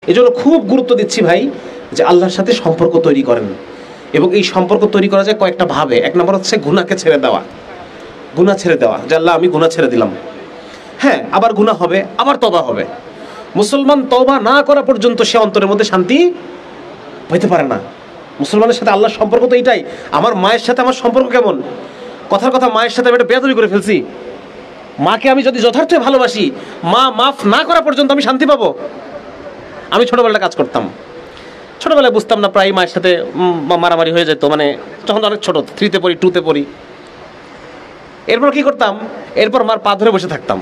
এই জন্য খুব গুরুত্ব দিচ্ছি ভাই যে আল্লাহর সাথে সম্পর্ক তৈরি করেন। এবং এই সম্পর্ক তৈরি করা যায় কয়েকটা ভাবে। এক নম্বর হচ্ছে গুনাহকে ছেড়ে দেওয়া, গুনাহ ছেড়ে দেওয়া, যে আল্লাহ আমি গুনাহ ছেড়ে দিলাম। হ্যাঁ, আবার গুনাহ হবে, আবার তওবা হবে। মুসলমান তওবা না করা পর্যন্ত সে অন্তরের মধ্যে শান্তি হইতে পারে না। মুসলমানের সাথে আল্লাহর সম্পর্ক তো এইটাই। আমার মায়ের সাথে আমার সম্পর্ক কেমন? কথার কথা, মায়ের সাথে আমি একটা বেয়াদবি করে ফেলছি, মাকে আমি যদি যথার্থ ভালোবাসি, মা মাফ না করা পর্যন্ত আমি শান্তি পাবো? আমি ছোটবেলাটা কাজ করতাম, ছোটবেলায় বুঝতাম না, প্রায় মায়ের সাথে মারামারি হয়ে যেত, মানে যখন অনেক ছোট, 3তে পড়ি 2তে পড়ি। এরপর কি করতাম, এরপর মার পা ধরে বসে থাকতাম,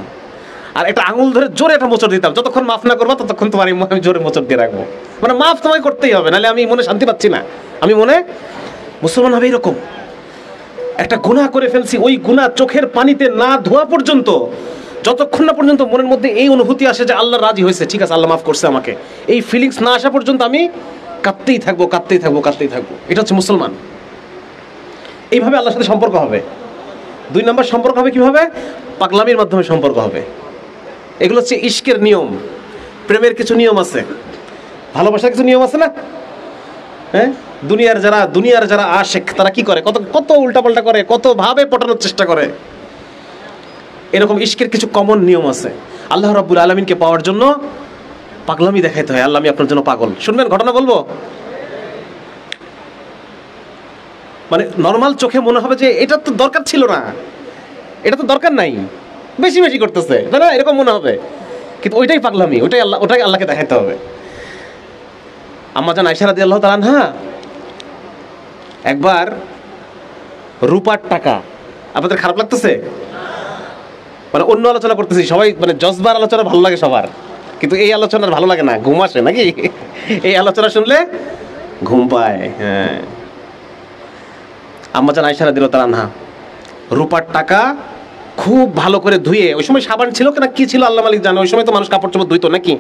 আর একটা আঙুল ধরে জোরে একটা মোচড় দিতাম, যতক্ষণ মাফ না করবো ততক্ষণ তোমার আমি জোরে মোচড় দিয়ে রাখবো, মানে মাফ তোমায় করতেই হবে, নাহলে আমি মনে শান্তি পাচ্ছি না। আমি মনে মুসলমান হবে এরকম একটা গুনাহ করে ফেলছি, ওই গুনাহ চোখের পানিতে না ধোয়া পর্যন্ত, যতক্ষণ না পর্যন্ত মনের মধ্যে এই অনুভূতি আসে যে আল্লাহ রাজি হয়েছে, ঠিক আছে আল্লাহ মাফ করছে আমাকে, এই ফিলিংস না আসা পর্যন্ত আমি কাঁদতেই থাকবো, কাঁদতেই থাকবো, কাঁদতেই থাকবো। এটা হচ্ছে মুসলমান। এইভাবে আল্লাহর সাথে সম্পর্ক হবে। 2 নম্বর সম্পর্ক হবে কিভাবে? পাগলামির মাধ্যমে সম্পর্ক হবে। এগুলো হচ্ছে ইশকের নিয়ম। প্রেমের কিছু নিয়ম আছে, ভালোবাসার কিছু নিয়ম আছে না? হ্যাঁ, দুনিয়ার যারা আশেক তারা কি করে, কত উল্টাপাল্টা করে, কত ভাবে পটানোর চেষ্টা করে। এরকম ইশকের কিছু কমন নিয়ম আছে। আল্লাহ রাব্বুল আলামিনকে পাওয়ার জন্য পাগলামি দেখাইতে হয়। আল্লাহ আমি আপনার জন্য পাগল। শুনবেন, ঘটনা বলবো। মানে নর্মাল চোখে মনে হবে যে এটা তো দরকার ছিল না, এটা তো দরকার নাই, বেশি বেশি করতেছে, তাই না? এরকম মনে হবে, কিন্তু ওইটাই পাগলামি, ওটাই আল্লাহকে দেখাইতে হবে। আম্মা জান আয়েশা রাদিয়াল্লাহু তাআলা আনহা একবার রূপার টাকা, আপনাদের খারাপ লাগতেছে? মানে অন্য আলোচনা করতেছি, সবাই মানে জজবার আলোচনা ভালো লাগে সবার, কিন্তু এই আলোচনা ভালো লাগে না, ঘুম আসে নাকি? এই আলোচনা শুনলে ঘুম পায়। হ্যাঁ, আম্মা জান আয়েশা রাদিয়াল্লাহু তাআলা আনহা রূপার টাকা খুব ভালো করে ধুয়ে, ওই সময় সাবান ছিল কিনা কি ছিল আল্লাহ মালিক জানে, ওই সময় তো মানুষ কাপড় চোপড় ধুইতো নাকি,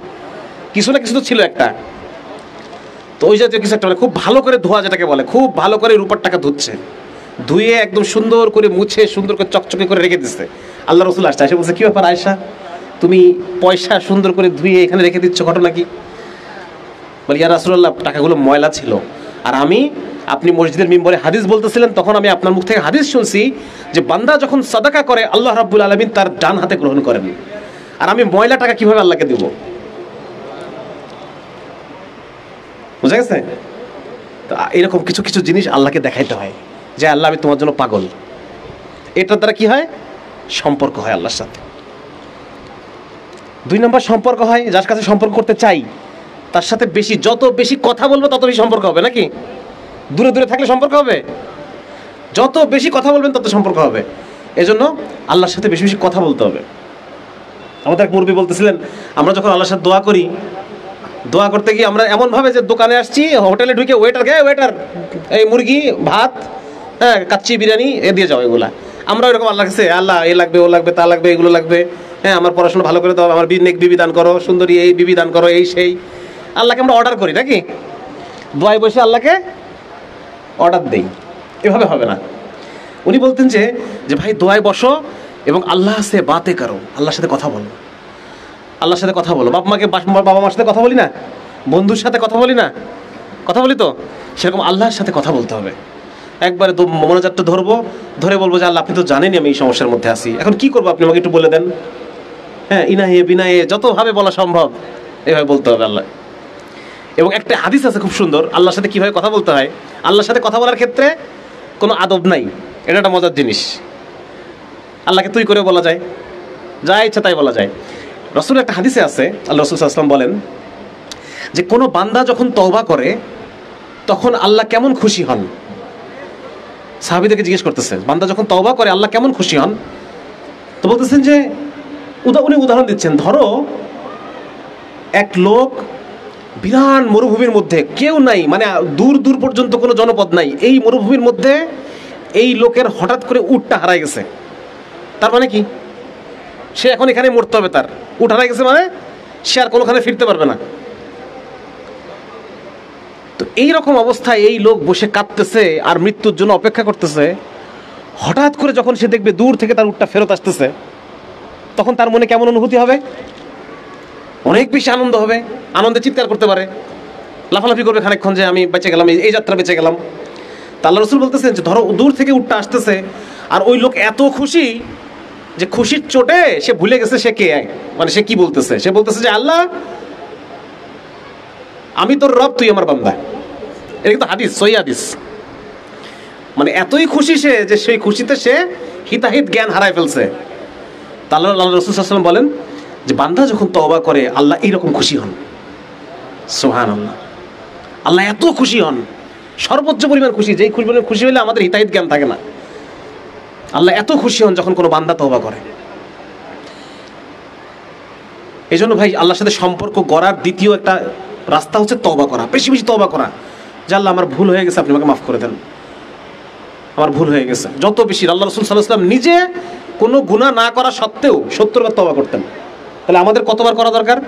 কিছু না কিছু তো ছিল একটা, তো ওই জাতীয় কিছু একটা, মানে খুব ভালো করে ধোয়া যেটাকে বলে, খুব ভালো করে রূপার টাকা ধুচ্ছে, ধুয়ে একদম সুন্দর করে মুছে সুন্দর করে চকচকে করে রেখে দিচ্ছে। আল্লাহ রাসূল আসছে, এসে বলছে কি ব্যাপার আয়েশা, তুমি পয়সা সুন্দর করে ধুয়ে এখানে রেখে দিচ্ছ, ঘটনা কি? বলি ইয়া রাসূলুল্লাহ, টাকাগুলো ময়লা ছিল, আর আপনি মসজিদের মিম্বরে হাদিস বলতেছিলেন, তখন আমি আপনার মুখ থেকে হাদিস শুনছি যে বান্দা যখন সাদাকা করে আল্লাহ রাব্বুল আলামিন তার ডান হাতে গ্রহণ করেন, আর আমি ময়লা টাকা কিভাবে আল্লাহকে দেব? বুঝা গেছে? তো এরকম কিছু কিছু জিনিস আল্লাহকে দেখাইতে হয় যে আল্লাহ আমি তোমার জন্য পাগল। এটার দ্বারা কি হয়? সম্পর্ক হয় আল্লাহর সাথে। 2 নম্বর সম্পর্ক হয় যার কাছে সম্পর্ক করতে চাই তার সাথে যত বেশি কথা বলবো তত বেশি সম্পর্ক হবে, নাকি? দূরে দূরে থাকলে সম্পর্ক হবে? যত বেশি কথা বলবেন তত সম্পর্ক হবে। এজন্য আল্লাহর সাথে বেশি বেশি কথা বলতে হবে। আমাদের এক মুরব্বি বলতেছিলেন, আমরা যখন আল্লাহর সাথে দোয়া করি, দোয়া করতে গিয়ে আমরা এমনভাবে যে দোকানে আসছি, হোটেলে ঢুকে ওয়েটার এই মুরগি ভাত, হ্যাঁ কাচ্চি বিরিয়ানি দিয়ে যাও, এগুলা আমরা ওইরকম আল্লাহ কাছে, আল্লাহ এ লাগবে ও লাগবে তা লাগবে এগুলো লাগবে, হ্যাঁ আমার পড়াশোনা ভালো করে দাও, আমার নেক বিবি দান করো, সুন্দরী এই বিবি দান করো, এই সেই আল্লাহকে আমরা অর্ডার করি নাকি? দোয়ায় বসে আল্লাহকে অর্ডার দেই, এভাবে হবে না। উনি বলতেন যে ভাই দোয়ায় বসো এবং আল্লাহ সে বাতে করো, আল্লাহর সাথে কথা বলো, আল্লাহর সাথে কথা বলো। বাবা মার সাথে কথা বলি না, বন্ধুর সাথে কথা বলি না, কথা বলি তো, সেরকম আল্লাহর সাথে কথা বলতে হবে। একবারে মনোজাতটা ধরে বলবো যে আল্লাহ আপনি তো জানেনই আমি এই সমস্যার মধ্যে আছি, এখন কি করবো আপনি আমাকে একটু বলে দেন। হ্যাঁ, ইনাহে বিনাহে যতভাবে বলা সম্ভব এভাবে বলতে হবে আল্লাহ। এবং একটা হাদিস আছে খুব সুন্দর, আল্লাহর সাথে কিভাবে কথা বলতে হয়। আল্লাহর সাথে কথা বলার ক্ষেত্রে কোনো আদব নাই, এটা একটা মজার জিনিস। আল্লাহকে তুই করে বলা যায়, যা ইচ্ছা তাই বলা যায়। রাসূলের একটা হাদিসে আছে, আল্লাহ রাসূল সাল্লাল্লাহু আলাইহি ওয়াসাল্লাম বলেন যে কোনো বান্দা যখন তওবা করে তখন আল্লাহ কেমন খুশি হন। সাহাবীদেরকে জিজ্ঞেস করতেছেন, বান্দা যখন তওবা করে আল্লাহ কেমন খুশি হন? তো বলতেছেন যে উনি উদাহরণ দিচ্ছেন, ধরো এক লোক বিরাট মরুভূমির মধ্যে, কেউ নাই, মানে দূর দূর পর্যন্ত কোনো জনপদ নাই, এই মরুভূমির মধ্যে এই লোকের হঠাৎ করে উটটা হারাই গেছে। তার মানে কি? সে এখন এখানে মরতে হবে, তার উট হারাই গেছে মানে সে আর কোনোখানে ফিরতে পারবে না। তো এইরকম অবস্থায় এই লোক বসে কাঁদতেছে আর মৃত্যুর জন্য অপেক্ষা করতেছে। হঠাৎ করে যখন সে দেখবে দূর থেকে তার উটটা ফেরত আসতেছে, তখন তার মনে কেমন অনুভূতি হবে? অনেক বেশি আনন্দ হবে, আনন্দে চিৎকার করতে পারে, লাফালাফি করবে খানিকক্ষণ যে আমি বেঁচে গেলাম, এই যাত্রা বেঁচে গেলাম। তা আল্লাহ রাসূল বলতেছেন যে ধরো দূর থেকে উটটা আসতেছে, আর ওই লোক এত খুশি যে খুশির চোটে সে ভুলে গেছে সে কে, মানে সে কি বলতেছে। সে বলতেছে যে আল্লাহ আমি তোর রব, তুই আমার বান্দা। এটা কিন্তু হাদিস, সহিহ হাদিস। মানে এতই খুশি সে যে সেই খুশিতে সে হিতাহিত জ্ঞান হারায় ফেলছে। তা আল্লাহ রাসূল সাল্লাল্লাহু আলাইহি ওয়াসাল্লাম বলেন যে বান্দা যখন তওবা করে আল্লাহ এইরকম খুশি হন। সুবহানাল্লাহ, আল্লাহ এত খুশি হন, সর্বোচ্চ পরিমাণ খুশি, যেই খুশি হলে আমাদের হিতাহিত জ্ঞান থাকে না। আল্লাহ এত খুশি হন যখন কোনো বান্দা তওবা করে। এই জন্য ভাই আল্লাহর সাথে সম্পর্ক গড়ার দ্বিতীয় একটা রাস্তা হচ্ছে তওবা করা, বেশি বেশি তওবা করা, যে আল্লাহ আমার ভুল হয়ে গেছে, আপনি আমাকে মাফ করে দেন, আমার ভুল হয়ে গেছে। যত বেশি আল্লাহ রাসূল সাল্লাল্লাহু আলাইহি ওয়াসাল্লাম নিজে কোনো গুনাহ না করা সত্ত্বেও 70 বার তওবা করতেন। তাহলে আমাদের কতবার করা দরকার?